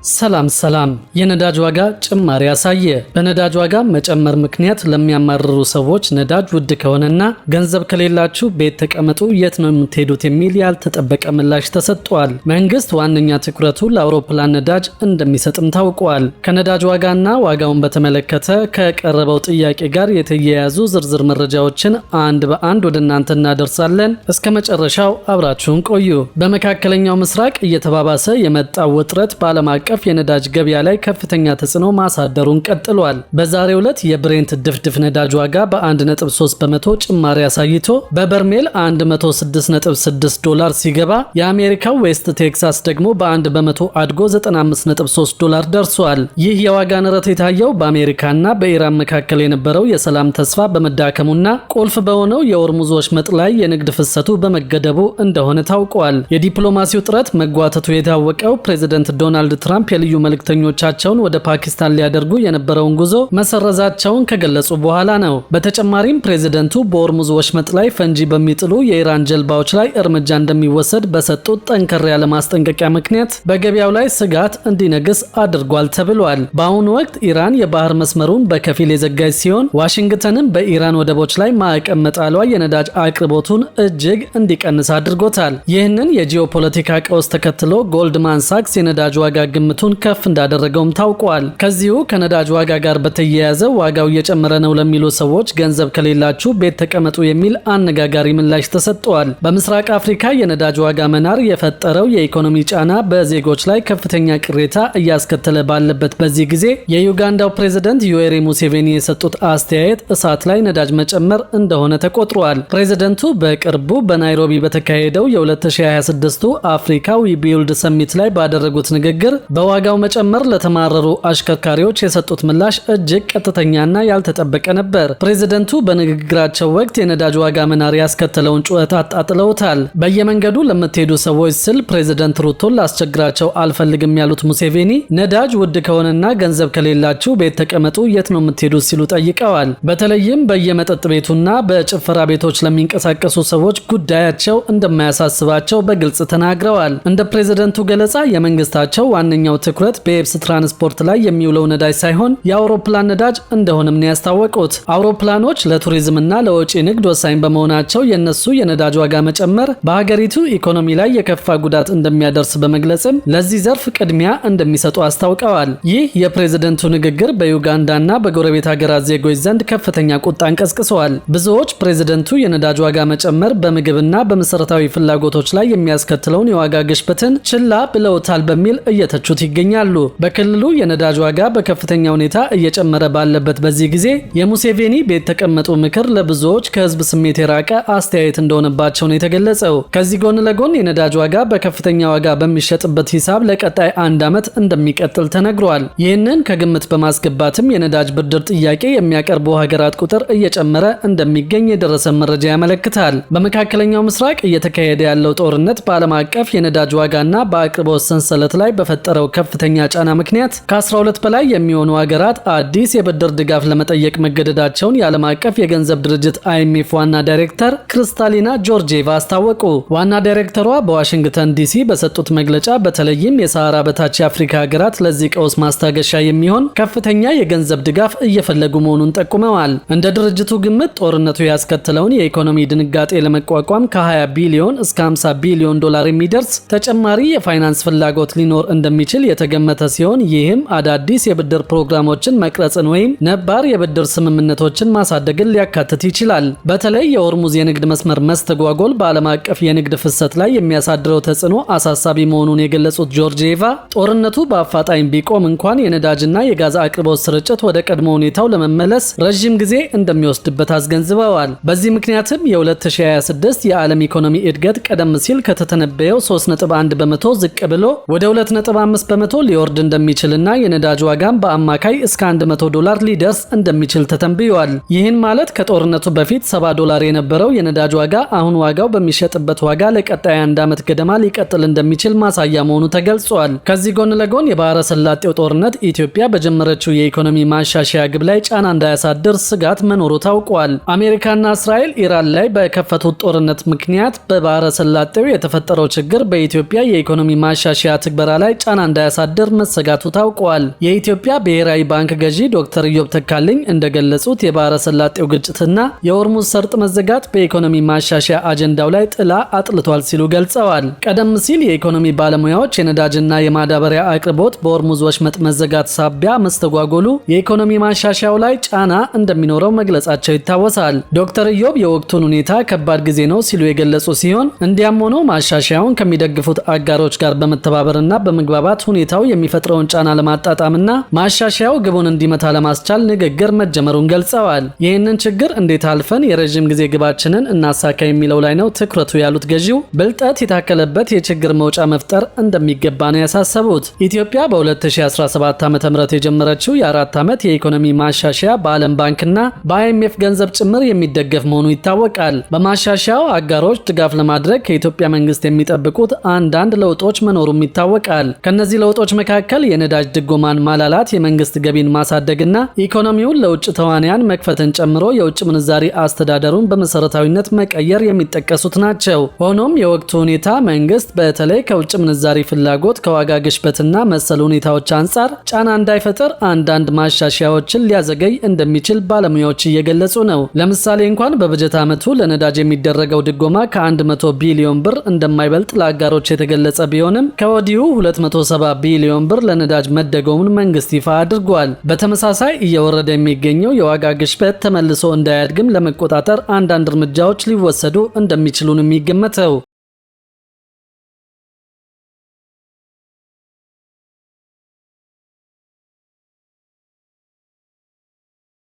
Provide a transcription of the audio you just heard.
ሰላም የነዳጅ ዋጋ ጭማሪ ያሳየ። በነዳጅ ዋጋ መጨመር ምክንያት ለሚያማርሩ ሰዎች ነዳጅ ውድ ከሆነና ገንዘብ ከሌላችሁ ቤት ተቀመጡ የት ነው የምትሄዱት የሚል ያልተጠበቀ ምላሽ ተሰጥቷል። መንግስት ዋነኛ ትኩረቱ ለአውሮፕላን ነዳጅ እንደሚሰጥም ታውቋል። ከነዳጅ ዋጋና ዋጋውን በተመለከተ ከቀረበው ጥያቄ ጋር የተያያዙ ዝርዝር መረጃዎችን አንድ በአንድ ወደ እናንተ እናደርሳለን። እስከ መጨረሻው አብራችሁን ቆዩ። በመካከለኛው ምስራቅ እየተባባሰ የመጣው ውጥረት በዓለም አቀፍ የነዳጅ ገበያ ላይ ከፍተኛ ተጽዕኖ ማሳደሩን ቀጥሏል። በዛሬው ዕለት የብሬንት ድፍድፍ ነዳጅ ዋጋ በ1.3 በመቶ ጭማሪ አሳይቶ በበርሜል $106.6 ሲገባ የአሜሪካው ዌስት ቴክሳስ ደግሞ በ1 በመቶ አድጎ $95.3 ደርሷል። ይህ የዋጋ ንረት የታየው በአሜሪካና በኢራን መካከል የነበረው የሰላም ተስፋ በመዳከሙና ቁልፍ በሆነው የሆርሙዝ ወሽመጥ ላይ የንግድ ፍሰቱ በመገደቡ እንደሆነ ታውቋል። የዲፕሎማሲው ጥረት መጓተቱ የታወቀው ፕሬዚደንት ዶናልድ ትራምፕ የልዩ መልእክተኞቻቸውን ወደ ፓኪስታን ሊያደርጉ የነበረውን ጉዞ መሰረዛቸውን ከገለጹ በኋላ ነው። በተጨማሪም ፕሬዚደንቱ በሆርሙዝ ወሽመጥ ላይ ፈንጂ በሚጥሉ የኢራን ጀልባዎች ላይ እርምጃ እንደሚወሰድ በሰጡት ጠንከር ያለ ማስጠንቀቂያ ምክንያት በገበያው ላይ ስጋት እንዲነግስ አድርጓል ተብሏል። በአሁኑ ወቅት ኢራን የባህር መስመሩን በከፊል የዘጋች ሲሆን ዋሽንግተንም በኢራን ወደቦች ላይ ማዕቀብ መጣሏ የነዳጅ አቅርቦቱን እጅግ እንዲቀንስ አድርጎታል። ይህንን የጂኦፖለቲካ ቀውስ ተከትሎ ጎልድማን ሳክስ የነዳጅ ዋጋ ግምቱን ከፍ እንዳደረገውም ታውቋል። ከዚሁ ከነዳጅ ዋጋ ጋር በተያያዘ ዋጋው እየጨመረ ነው ለሚሉ ሰዎች ገንዘብ ከሌላችሁ ቤት ተቀመጡ የሚል አነጋጋሪ ምላሽ ተሰጥቷል። በምስራቅ አፍሪካ የነዳጅ ዋጋ መናር የፈጠረው የኢኮኖሚ ጫና በዜጎች ላይ ከፍተኛ ቅሬታ እያስከተለ ባለበት በዚህ ጊዜ የዩጋንዳው ፕሬዝዳንት ዩዌሪ ሙሴቬኒ የሰጡት አስተያየት እሳት ላይ ነዳጅ መጨመር እንደሆነ ተቆጥሯል። ፕሬዝዳንቱ በቅርቡ በናይሮቢ በተካሄደው የ2026 አፍሪካ ዊ ቢልድ ሰሚት ላይ ባደረጉት ንግግር በዋጋው መጨመር ለተማረሩ አሽከርካሪዎች የሰጡት ምላሽ እጅግ ቀጥተኛና ያልተጠበቀ ነበር። ፕሬዝዳንቱ በንግግራቸው ወቅት የነዳጅ ዋጋ መናር ያስከተለውን ጩኸት አጣጥለውታል። በየመንገዱ ለምትሄዱ ሰዎች ስል ፕሬዝዳንት ሩቶን ላስቸግራቸው አልፈልግም ያሉት ሙሴቬኒ ነዳጅ ውድ ከሆነና ገንዘብ ከሌላችሁ ቤት ተቀመጡ የት ነው የምትሄዱት ሲሉ ጠይቀዋል። በተለይም በየመጠጥ ቤቱና በጭፈራ ቤቶች ለሚንቀሳቀሱ ሰዎች ጉዳያቸው እንደማያሳስባቸው በግልጽ ተናግረዋል። እንደ ፕሬዝዳንቱ ገለጻ የመንግስታቸው ዋነኛው ትኩረት በየብስ ትራንስፖርት ላይ የሚውለው ነዳጅ ሳይሆን የአውሮፕላን ነዳጅ እንደሆነም ነው ያስታወቁት። አውሮፕላኖች ለቱሪዝምና ለወጪ ንግድ ወሳኝ በመሆናቸው የነሱ የነዳጅ ዋጋ መጨመር በሀገሪቱ ኢኮኖሚ ላይ የከፋ ጉዳት እንደሚያደርስ በመግለጽም ለዚህ ዘርፍ ቅድሚያ እንደሚሰጡ አስታውቀዋል። ይህ የፕሬዝደንቱ ንግግር በዩጋንዳና በጎረቤት ሀገራት ዜጎች ዘንድ ከፍተኛ ቁጣን ቀስቅሰዋል። ብዙዎች ፕሬዝደንቱ የነዳጅ ዋጋ መጨመር በምግብና በመሰረታዊ ፍላጎቶች ላይ የሚያስከትለውን የዋጋ ግሽበትን ችላ ብለውታል በሚል እየተቹት ይገኛሉ። በክልሉ የነዳጅ ዋጋ በከፍተኛ ሁኔታ እየጨመረ ባለበት በዚህ ጊዜ የሙሴቬኒ ቤት ተቀመጡ ምክር ለብዙዎች ከህዝብ ስሜት የራቀ አስተያየት እንደሆነባቸው ነው የተገለጸው። ከዚህ ጎን ለጎን የነዳጅ ዋጋ በከፍተኛ ዋጋ በሚሸጥበት ሂሳብ ለቀጣይ 1 ዓመት እንደሚቀጥል ተነግሯል። ይህንን ከግምት በማስገባትም የነዳጅ ብድር ጥያቄ የሚያቀርቡ ሀገራት ቁጥር እየጨመረ እንደሚገኝ የደረሰ መረጃ ያመለክታል። በመካከለኛው ምስራቅ እየተካሄደ ያለው ጦርነት በዓለም አቀፍ የነዳጅ ዋጋና በአቅርቦት ሰንሰለት ላይ በፈጠረው ከፍተኛ ጫና ምክንያት ከ12 በላይ የሚሆኑ ሀገራት አዲስ የብድር ድጋፍ ለመጠየቅ መገደዳቸውን የዓለም አቀፍ የገንዘብ ድርጅት IMF ዋና ዳይሬክተር ክሪስታሊና ጆርጂየቫ አስታወቁ። ዋና ዳይሬክተሯ በዋሽንግተን ዲሲ በሰጡት መግለጫ በተለይም የሰሃራ በታች የአፍሪካ ሀገራት ለዚህ ቀውስ ማስታገሻ የሚሆን ከፍተኛ የገንዘብ ድጋፍ እየፈለጉ መሆኑን ጠቁመዋል። እንደ ድርጅቱ ግምት ጦርነቱ ያስከተለውን የኢኮኖሚ ድንጋጤ ለመቋቋም ከ20 ቢሊዮን እስከ $50 ቢሊዮን የሚደርስ ተጨማሪ የፋይናንስ ፍላጎት ሊኖር እንደሚችል የተገመተ ሲሆን ይህም አዳዲስ የብድር ፕሮግራሞችን መቅረጽን ወይም ነባር የብድር ስምምነቶችን ማሳደግን ሊያካትት ይችላል። በተለይ የሆርሙዝ የንግድ መስመር መስተጓጎል በዓለም አቀፍ የንግድ ፍሰት ላይ የሚያሳድረው ተጽዕኖ አሳሳቢ መሆኑን የገለጹት ጆርጂየቫ ጦርነቱ በአፋጣኝ ቢቆም እንኳን የነዳጅና የጋዝ አቅርቦት ስርጭት ወደ ቀድሞ ሁኔታው ለመመለስ ረዥም ጊዜ እንደሚወስድበት አስገንዝበዋል። በዚህ ምክንያትም የ2026 የዓለም ኢኮኖሚ እድገት ቀደም ሲል ከተተነበየው 3.1 በመቶ ዝቅ ብሎ ወደ 2.5 በመቶ ሊወርድ እንደሚችልና የነዳጅ ዋጋም በአማካይ እስከ $100 ሊደርስ እንደሚችል ተተንብዮአል። ይህን ማለት ከጦርነቱ በፊት $70 የነበረው የነዳጅ ዋጋ አሁን ዋጋው በሚሸጥበት ዋጋ ለቀጣይ 1 ዓመት ገደማ ሊቀጥል እንደሚችል ማሳያ መሆኑ ተገልጿል። ከዚህ ጎን ለጎን የባህረ ሰላጤው ጦርነት ኢትዮጵያ በጀመረችው የኢኮኖሚ ማሻሻያ ግብ ላይ ጫና እንዳያሳድር ስጋት መኖሩ ታውቋል። አሜሪካና እስራኤል ኢራን ላይ በከፈቱት ጦርነት ምክንያት በባህረ ሰላጤው የተፈጠረው ችግር በኢትዮጵያ የኢኮኖሚ ማሻሻያ ትግበራ ላይ ጫና እንዳያሳድር መሰጋቱ ታውቋል። የኢትዮጵያ ብሔራዊ ባንክ ገዢ ዶክተር ኢዮብ ተካልኝ እንደገለጹት የባህረ ሰላጤው ግጭትና የሆርሙዝ ሰርጥ መዘጋት በኢኮኖሚ ማሻሻያ አጀንዳው ላይ ጥላ አጥልቷል ሲሉ ገልጸዋል። ቀደም ሲል የኢኮኖሚ ባለሙያዎች የነዳጅና የማዳበሪያ አቅርቦት በሆርሙዝ ወሽመጥ መዘጋት ሳቢያ መስተጓጎሉ የኢኮኖሚ ማሻሻያው ላይ ጫና እንደሚኖረው መግለጻቸው ይታወሳል። ዶክተር ኢዮብ የወቅቱን ሁኔታ ከባድ ጊዜ ነው ሲሉ የገለጹ ሲሆን እንዲያም ሆኖ ማሻሻያውን ከሚደግፉት አጋሮች ጋር በመተባበርና በመግባባት ሁኔታው የሚፈጥረውን ጫና ለማጣጣምና ማሻሻያው ግቡን እንዲመታ ለማስቻል ንግግር መጀመሩን ገልጸዋል። ይህንን ችግር እንዴት አልፈን የረጅም ጊዜ ግባችንን እናሳካ የሚለው ላይ ነው ትኩረቱ ያሉት ገዢው ብልጠት የታከለበት የችግር መውጫ መፍጠር እንደሚገባ ነው ያሳሰቡት። ኢትዮጵያ በ2017 ዓ.ም የጀመረችው የ4 ዓመት የኢኮኖሚ ማሻሻያ በዓለም ባንክና በአይኤምኤፍ ገንዘብ ጭምር የሚደገፍ መሆኑ ይታወቃል። በማሻሻያው አጋሮች ድጋፍ ለማድረግ ከኢትዮጵያ መንግስት የሚጠብቁት አንዳንድ ለውጦች መኖሩም ይታወቃል። ከነዚህ ለውጦች መካከል የነዳጅ ድጎማን ማላላት፣ የመንግስት ገቢን ማሳደግና ኢኮኖሚውን ለውጭ ተዋንያን መክፈትን ጨምሮ የውጭ ምንዛሪ አስተዳደሩን በመሰረታዊነት መቀየር የሚጠቀሱት ናቸው። ሆኖም የወቅቱ ሁኔታ መንግስት በተለይ ከውጭ ምንዛሪ ፍላጎት፣ ከዋጋ ግሽበትና መሰል ሁኔታዎች አንጻር ጫና እንዳይፈጥር አንዳንድ ማሻሻያዎችን ሊያዘገይ እንደሚችል ባለሙያዎች እየገለጹ ነው። ለምሳሌ እንኳን በበጀት ዓመቱ ለነዳጅ የሚደረገው ድጎማ ከ100 ቢሊዮን ብር እንደማይበልጥ ለአጋሮች የተገለጸ ቢሆንም ከወዲሁ 270 ቢሊዮን ብር ለነዳጅ መደጎሙን መንግስት ይፋ አድርጓል። በተመሳሳይ እየወረደ የሚገኘው የዋጋ ግሽበት ተመልሶ እንዳያድግም ለመቆጣጠር አንዳንድ እርምጃዎች ሊወሰዱ እንደሚችሉ ነው የሚገመተው።